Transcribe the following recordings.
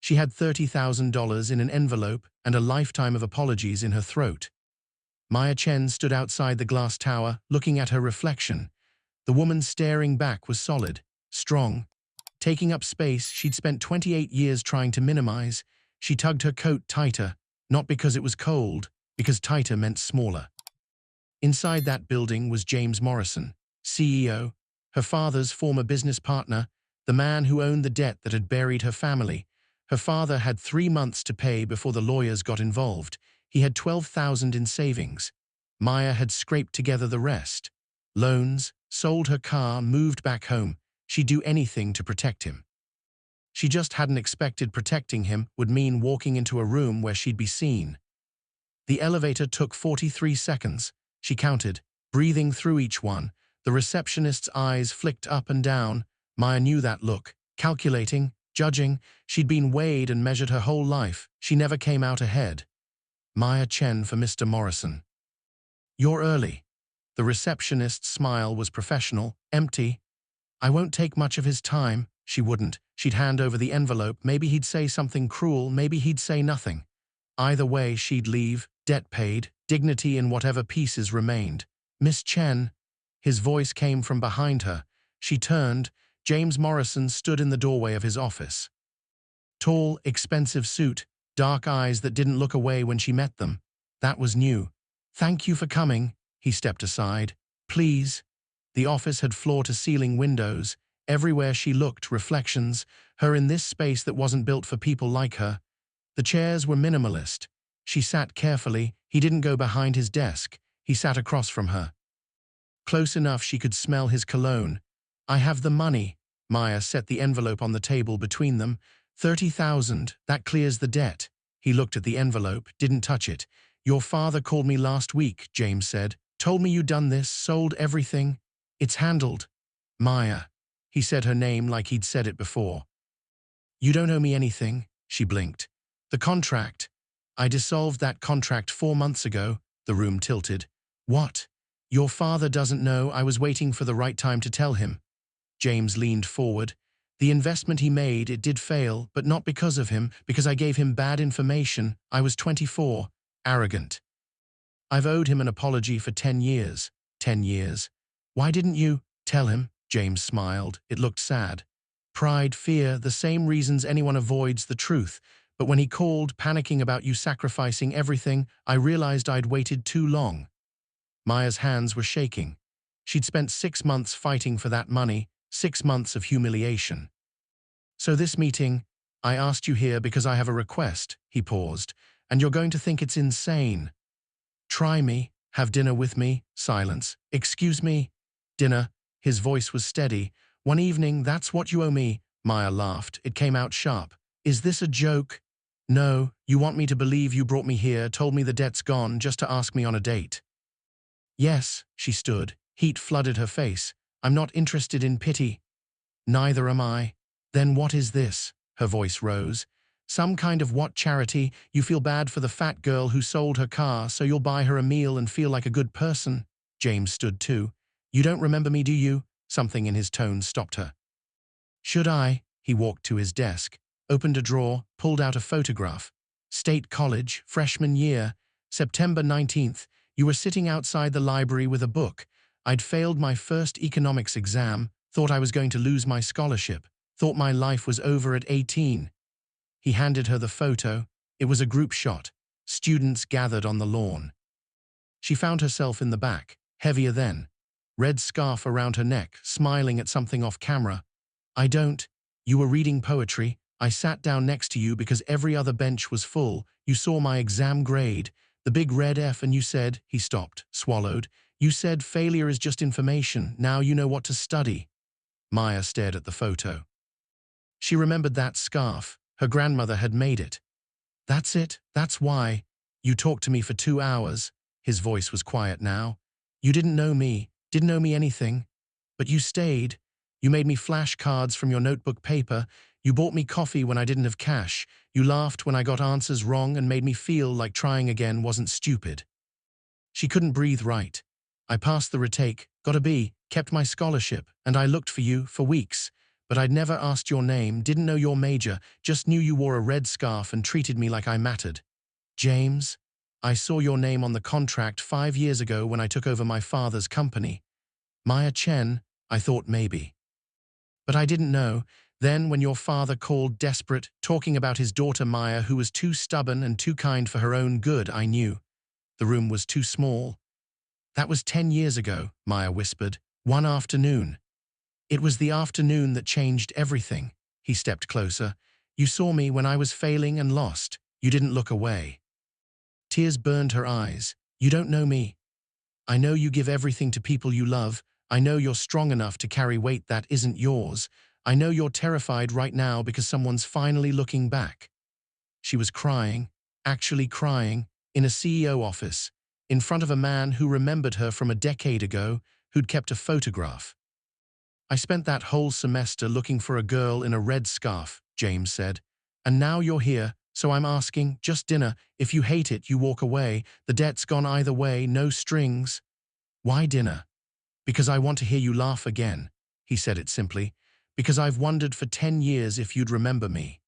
She had $30,000 in an envelope and a lifetime of apologies in her throat. Maya Chen stood outside the glass tower, looking at her reflection. The woman staring back was solid, strong, taking up space she'd spent 28 years trying to minimize. She tugged her coat tighter, not because it was cold, because tighter meant smaller. Inside that building was James Morrison, CEO, her father's former business partner, the man who owned the debt that had buried her family. Her father had 3 months to pay before the lawyers got involved. He had $12,000 in savings. Maya had scraped together the rest. Loans, sold her car, moved back home. She'd do anything to protect him. She just hadn't expected protecting him would mean walking into a room where she'd be seen. The elevator took 43 seconds. She counted, breathing through each one. The receptionist's eyes flicked up and down. Maya knew that look. Calculating, judging. She'd been weighed and measured her whole life. She never came out ahead. Maya Chen for Mr. Morrison. "You're early." The receptionist's smile was professional, empty. "I won't take much of his time." She wouldn't. She'd hand over the envelope. Maybe he'd say something cruel, maybe he'd say nothing. Either way, she'd leave, debt paid, dignity in whatever pieces remained. "Miss Chen." His voice came from behind her. She turned. James Morrison stood in the doorway of his office. Tall, expensive suit, dark eyes that didn't look away when she met them. That was new. "Thank you for coming." He stepped aside. "Please." The office had floor-to-ceiling windows. Everywhere she looked, reflections, her in this space that wasn't built for people like her. The chairs were minimalist. She sat carefully. He didn't go behind his desk. He sat across from her. Close enough she could smell his cologne. "I have the money." Maya set the envelope on the table between them. 30,000, that clears the debt. He looked at the envelope, didn't touch it. "Your father called me last week," James said. "Told me you'd done this, sold everything. It's handled." "Maya." He said her name like he'd said it before. "You don't owe me anything." She blinked. "The contract. I dissolved that contract 4 months ago." The room tilted. "What?" "Your father doesn't know. I was waiting for the right time to tell him." James leaned forward. "The investment he made, it did fail, but not because of him, because I gave him bad information. I was 24. Arrogant. I've owed him an apology for 10 years. 10 years. Why didn't you tell him?" James smiled. It looked sad. "Pride, fear, the same reasons anyone avoids the truth. But when he called, panicking about you sacrificing everything, I realized I'd waited too long." Maya's hands were shaking. She'd spent 6 months fighting for that money, 6 months of humiliation. "So this meeting, I asked you here because I have a request." He paused. "And you're going to think it's insane. Try me, have dinner with me." Silence. "Excuse me?" "Dinner." His voice was steady. "One evening, that's what you owe me." Maya laughed. It came out sharp. "Is this a joke?" "No, you want me to believe you brought me here, told me the debt's gone, just to ask me on a date." "Yes." She stood. Heat flooded her face. "I'm not interested in pity." "Neither am I." "Then what is this?" Her voice rose. "Some kind of what charity? You feel bad for the fat girl who sold her car, so you'll buy her a meal and feel like a good person." James stood too. "You don't remember me, do you?" Something in his tone stopped her. "Should I?" He walked to his desk, opened a drawer, pulled out a photograph. "State College, freshman year, September 19th. You were sitting outside the library with a book. I'd failed my first economics exam, thought I was going to lose my scholarship, thought my life was over at 18. He handed her the photo. It was a group shot. Students gathered on the lawn. She found herself in the back, heavier then. Red scarf around her neck, smiling at something off camera. "I don't. You were reading poetry. I sat down next to you because every other bench was full. You saw my exam grade, the big red F, and you said," he stopped, swallowed, "you said failure is just information. Now you know what to study." Maya stared at the photo. She remembered that scarf. Her grandmother had made it. "That's it. That's why. You talked to me for 2 hours." His voice was quiet now. "You didn't know me, didn't know me anything. But you stayed. You made me flashcards from your notebook paper. You bought me coffee when I didn't have cash. You laughed when I got answers wrong and made me feel like trying again wasn't stupid." She couldn't breathe right. "I passed the retake, got a B, kept my scholarship, and I looked for you for weeks. But I'd never asked your name, didn't know your major, just knew you wore a red scarf and treated me like I mattered. James, I saw your name on the contract 5 years ago when I took over my father's company. Maya Chen, I thought maybe. But I didn't know. Then when your father called desperate, talking about his daughter Maya who was too stubborn and too kind for her own good, I knew. The room was too small. That was 10 years ago, Maya whispered. One afternoon. It was the afternoon that changed everything. He stepped closer. You saw me when I was failing and lost. You didn't look away. Tears burned her eyes. You don't know me. I know you give everything to people you love. I know you're strong enough to carry weight that isn't yours. I know you're terrified right now because someone's finally looking back. She was crying, actually crying, in a CEO office, in front of a man who remembered her from a decade ago, who'd kept a photograph. I spent that whole semester looking for a girl in a red scarf, James said. And now you're here, so I'm asking, just dinner. If you hate it, you walk away. The debt's gone either way, no strings. Why dinner? Because I want to hear you laugh again. He said it simply. Because I've wondered for 10 years if you'd remember me.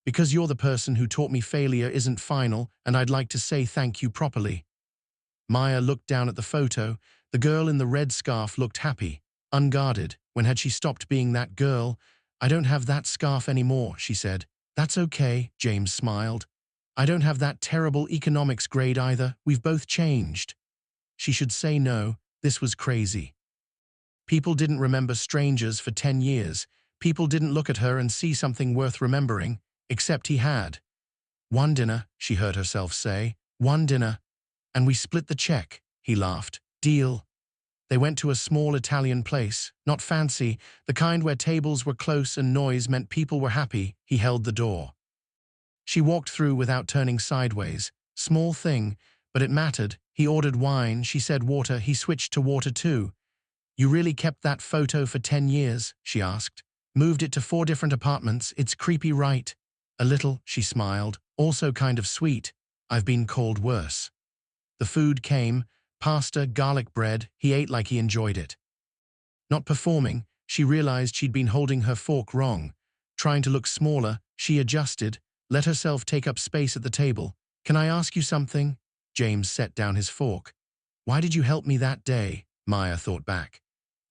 Because you're the person who taught me failure isn't final, and I'd like to say thank you properly. Maya looked down at the photo. The girl in the red scarf looked happy, unguarded. When had she stopped being that girl? I don't have that scarf anymore, she said. That's okay, James smiled. I don't have that terrible economics grade either. We've both changed. She should say no. This was crazy. People didn't remember strangers for 10 years. People didn't look at her and see something worth remembering, except he had. One dinner, she heard herself say. One dinner. And we split the check, he laughed. Deal. They went to a small Italian place, not fancy, the kind where tables were close and noise meant people were happy. He held the door. She walked through without turning sideways. Small thing, but it mattered. He ordered wine, she said water, he switched to water too. You really kept that photo for 10 years, she asked. Moved it to 4 different apartments, it's creepy, right? A little, she smiled, also kind of sweet. I've been called worse. The food came, pasta, garlic bread, he ate like he enjoyed it. Not performing, she realized she'd been holding her fork wrong. Trying to look smaller, she adjusted, let herself take up space at the table. Can I ask you something? James set down his fork. Why did you help me that day? Maya thought back.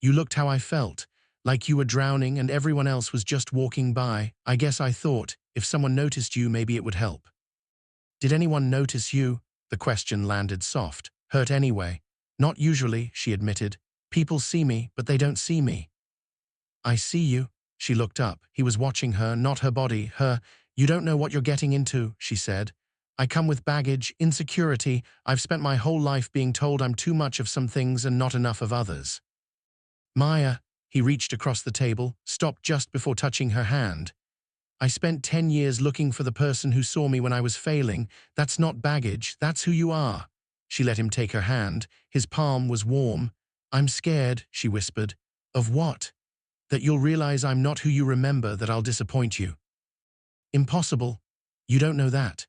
You looked how I felt, like you were drowning and everyone else was just walking by. I guess I thought, if someone noticed you, maybe it would help. Did anyone notice you? The question landed soft. Hurt anyway. Not usually, she admitted. People see me, but they don't see me. I see you. She looked up. He was watching her, not her body, her. You don't know what you're getting into, she said. I come with baggage, insecurity. I've spent my whole life being told I'm too much of some things and not enough of others. Maya, he reached across the table, stopped just before touching her hand. I spent 10 years looking for the person who saw me when I was failing. That's not baggage, that's who you are. She let him take her hand. His palm was warm. I'm scared, she whispered. Of what? That you'll realize I'm not who you remember, that I'll disappoint you. Impossible. You don't know that.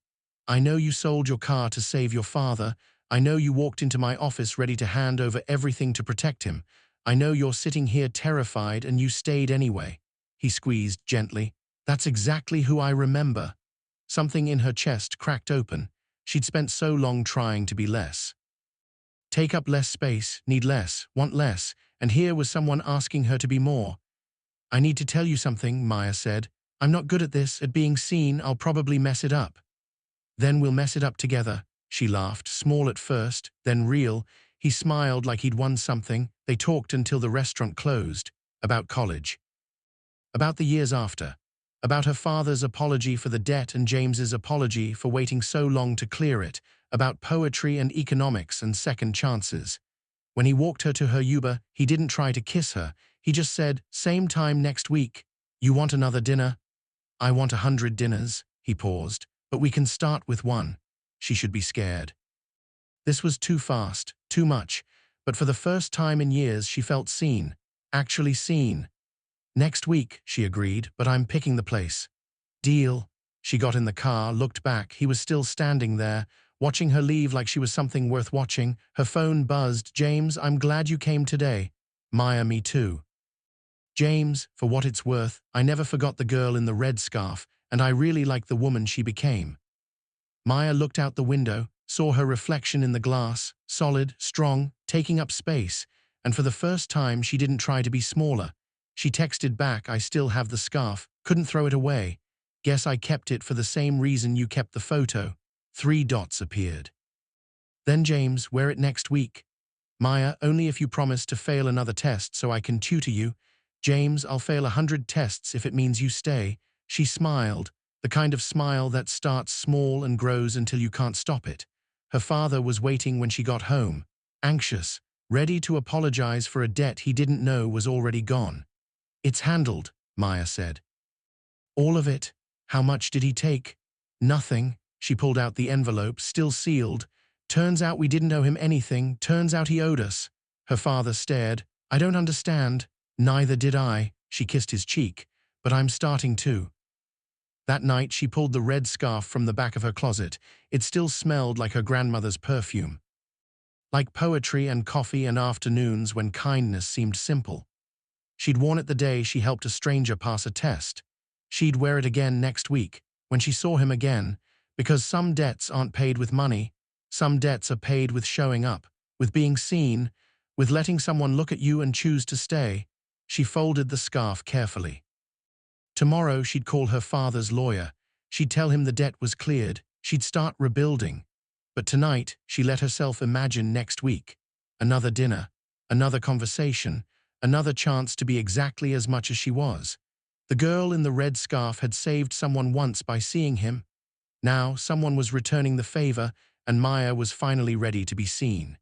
I know you sold your car to save your father. I know you walked into my office ready to hand over everything to protect him. I know you're sitting here terrified and you stayed anyway. He squeezed gently. That's exactly who I remember. Something in her chest cracked open. She'd spent so long trying to be less. Take up less space, need less, want less, and here was someone asking her to be more. I need to tell you something, Maya said. I'm not good at this, at being seen. I'll probably mess it up. Then we'll mess it up together. She laughed, small at first, then real. He smiled like he'd won something. They talked until the restaurant closed. About college. About the years after. About her father's apology for the debt and James's apology for waiting so long to clear it. About poetry and economics and second chances. When he walked her to her Uber, he didn't try to kiss her. He just said, same time next week. You want another dinner? I want 100 dinners. He paused. But we can start with one. She should be scared. This was too fast, too much, but for the first time in years she felt seen, actually seen. Next week, she agreed, but I'm picking the place. Deal. She got in the car, looked back. He was still standing there, watching her leave like she was something worth watching. Her phone buzzed. James, I'm glad you came today. Maya, me too. James, for what it's worth, I never forgot the girl in the red scarf, and I really like the woman she became. Maya looked out the window, saw her reflection in the glass, solid, strong, taking up space, and for the first time she didn't try to be smaller. She texted back, I still have the scarf, couldn't throw it away. Guess I kept it for the same reason you kept the photo. 3 dots appeared. Then James, wear it next week. Maya, only if you promise to fail another test so I can tutor you. James, I'll fail 100 tests if it means you stay. She smiled, the kind of smile that starts small and grows until you can't stop it. Her father was waiting when she got home, anxious, ready to apologize for a debt he didn't know was already gone. It's handled, Maya said. All of it? How much did he take? Nothing. She pulled out the envelope, still sealed. Turns out we didn't owe him anything. Turns out he owed us. Her father stared. I don't understand. Neither did I. She kissed his cheek. But I'm starting to. That night she pulled the red scarf from the back of her closet. It still smelled like her grandmother's perfume. Like poetry and coffee and afternoons when kindness seemed simple. She'd worn it the day she helped a stranger pass a test. She'd wear it again next week, when she saw him again, because some debts aren't paid with money. Some debts are paid with showing up, with being seen, with letting someone look at you and choose to stay. She folded the scarf carefully. Tomorrow she'd call her father's lawyer. She'd tell him the debt was cleared. She'd start rebuilding. But tonight, she let herself imagine next week. Another dinner, another conversation, another chance to be exactly as much as she was. The girl in the red scarf had saved someone once by seeing him. Now someone was returning the favor, and Maya was finally ready to be seen.